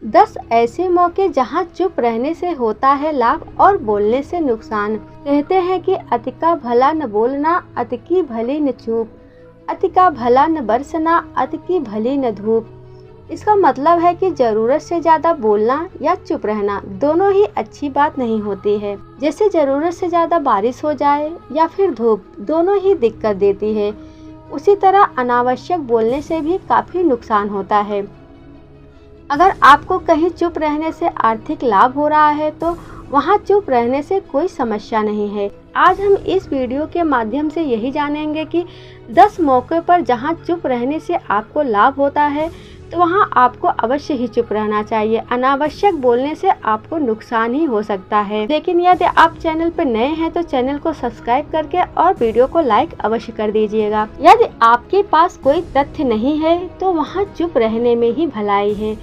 10 ऐसे मौके जहां चुप रहने से होता है लाभ और बोलने से नुकसान। कहते हैं कि अति का भला न बोलना, अति की भली न चूप, अति का भला न बरसना, अति की भली न धूप। इसका मतलब है कि जरूरत से ज्यादा बोलना या चुप रहना दोनों ही अच्छी बात नहीं होती है। जैसे जरूरत से ज्यादा बारिश हो जाए या फिर धूप, दोनों ही दिक्कत देती है। उसी तरह अनावश्यक बोलने से भी काफी नुकसान होता है। अगर आपको कहीं चुप रहने से आर्थिक लाभ हो रहा है तो वहाँ चुप रहने से कोई समस्या नहीं है। आज हम इस वीडियो के माध्यम से यही जानेंगे कि 10 मौके पर जहाँ चुप रहने से आपको लाभ होता है तो वहाँ आपको अवश्य ही चुप रहना चाहिए। अनावश्यक बोलने से आपको नुकसान ही हो सकता है। लेकिन यदि आप चैनल पर नए हैं तो चैनल को सब्सक्राइब करके और वीडियो को लाइक अवश्य कर दीजिएगा। यदि आपके पास कोई तथ्य नहीं है तो वहाँ चुप रहने में ही भलाई है।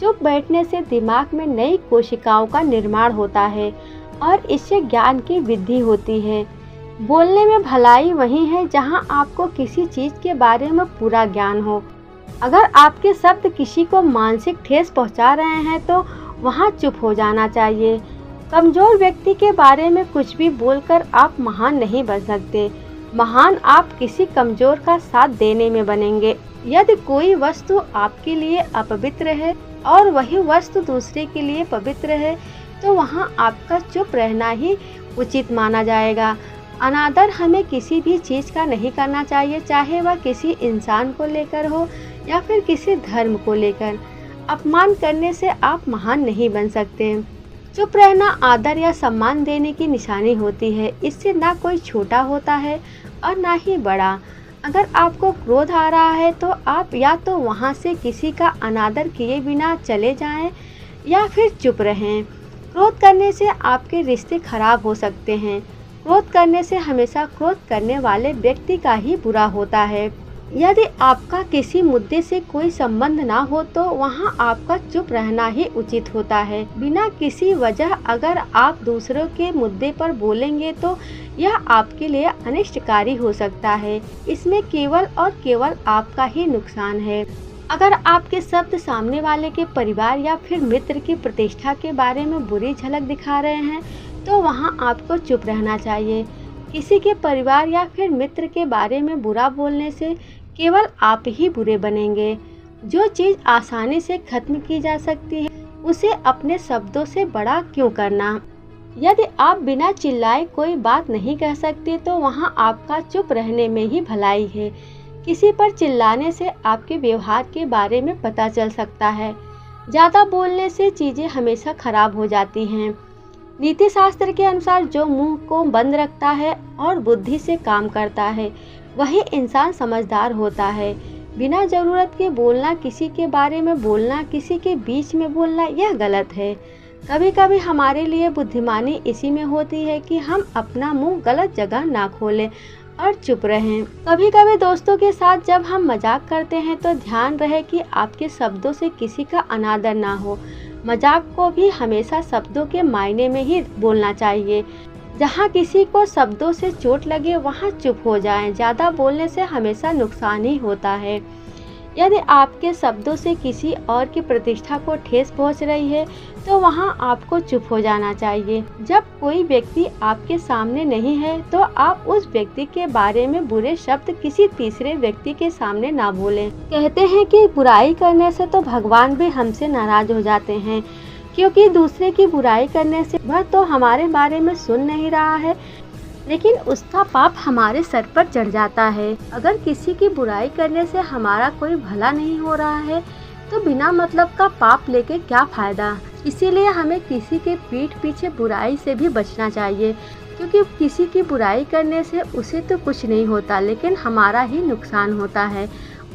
चुप बैठने से दिमाग में नई कोशिकाओं का निर्माण होता है और इससे ज्ञान की वृद्धि होती है। बोलने में भलाई वही है जहाँ आपको किसी चीज के बारे में पूरा ज्ञान हो। अगर आपके शब्द किसी को मानसिक ठेस पहुंचा रहे हैं तो वहां चुप हो जाना चाहिए। कमजोर व्यक्ति के बारे में कुछ भी बोलकर आप महान नहीं बन सकते। महान आप किसी कमजोर का साथ देने में बनेंगे। यदि कोई वस्तु आपके लिए अपवित्र है और वही वस्तु दूसरे के लिए पवित्र है तो वहां आपका चुप रहना ही उचित माना जाएगा। अनादर हमें किसी भी चीज का नहीं करना चाहिए, चाहे वह किसी इंसान को लेकर हो या फिर किसी धर्म को लेकर। अपमान करने से आप महान नहीं बन सकते। चुप रहना आदर या सम्मान देने की निशानी होती है। इससे ना कोई छोटा होता है और ना ही बड़ा। अगर आपको क्रोध आ रहा है तो आप या तो वहां से किसी का अनादर किए बिना चले जाएं या फिर चुप रहें। क्रोध करने से आपके रिश्ते खराब हो सकते हैं। क्रोध करने से हमेशा क्रोध करने वाले व्यक्ति का ही बुरा होता है। यदि आपका किसी मुद्दे से कोई संबंध ना हो तो वहां आपका चुप रहना ही उचित होता है। बिना किसी वजह अगर आप दूसरों के मुद्दे पर बोलेंगे तो यह आपके लिए अनिष्टकारी हो सकता है। इसमें केवल और केवल आपका ही नुकसान है। अगर आपके शब्द सामने वाले के परिवार या फिर मित्र की प्रतिष्ठा के बारे में बुरी झलक दिखा रहे हैं तो वहां आपको चुप रहना चाहिए। किसी के परिवार या फिर मित्र के बारे में बुरा बोलने से केवल आप ही बुरे बनेंगे। जो चीज़ आसानी से खत्म की जा सकती है उसे अपने शब्दों से बड़ा क्यों करना। यदि आप बिना चिल्लाए कोई बात नहीं कह सकते तो वहां आपका चुप रहने में ही भलाई है। किसी पर चिल्लाने से आपके व्यवहार के बारे में पता चल सकता है। ज़्यादा बोलने से चीज़ें हमेशा खराब हो जाती हैं। नीति शास्त्र के अनुसार जो मुंह को बंद रखता है और बुद्धि से काम करता है वही इंसान समझदार होता है। बिना ज़रूरत के बोलना, किसी के बारे में बोलना, किसी के बीच में बोलना यह गलत है। कभी कभी हमारे लिए बुद्धिमानी इसी में होती है कि हम अपना मुंह गलत जगह ना खोलें और चुप रहें। कभी कभी दोस्तों के साथ जब हम मजाक करते हैं तो ध्यान रहे कि आपके शब्दों से किसी का अनादर ना हो। मजाक को भी हमेशा शब्दों के मायने में ही बोलना चाहिए। जहाँ किसी को शब्दों से चोट लगे वहाँ चुप हो जाएं। ज़्यादा बोलने से हमेशा नुकसान ही होता है। यदि आपके शब्दों से किसी और की प्रतिष्ठा को ठेस पहुँच रही है तो वहाँ आपको चुप हो जाना चाहिए। जब कोई व्यक्ति आपके सामने नहीं है तो आप उस व्यक्ति के बारे में बुरे शब्द किसी तीसरे व्यक्ति के सामने ना बोलें। कहते हैं कि बुराई करने से तो भगवान भी हमसे नाराज हो जाते हैं, क्योंकि दूसरे की बुराई करने से वह तो हमारे बारे में सुन नहीं रहा है लेकिन उसका पाप हमारे सर पर चढ़ जाता है। अगर किसी की बुराई करने से हमारा कोई भला नहीं हो रहा है तो बिना मतलब का पाप लेके क्या फायदा। इसीलिए हमें किसी के पीठ पीछे बुराई से भी बचना चाहिए, क्योंकि किसी की बुराई करने से उसे तो कुछ नहीं होता लेकिन हमारा ही नुकसान होता है।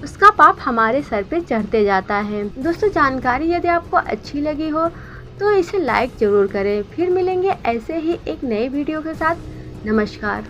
उसका पाप हमारे सर पे चढ़ते जाता है। दोस्तों, जानकारी यदि आपको अच्छी लगी हो तो इसे लाइक जरूर करें। फिर मिलेंगे ऐसे ही एक नए वीडियो के साथ। नमस्कार।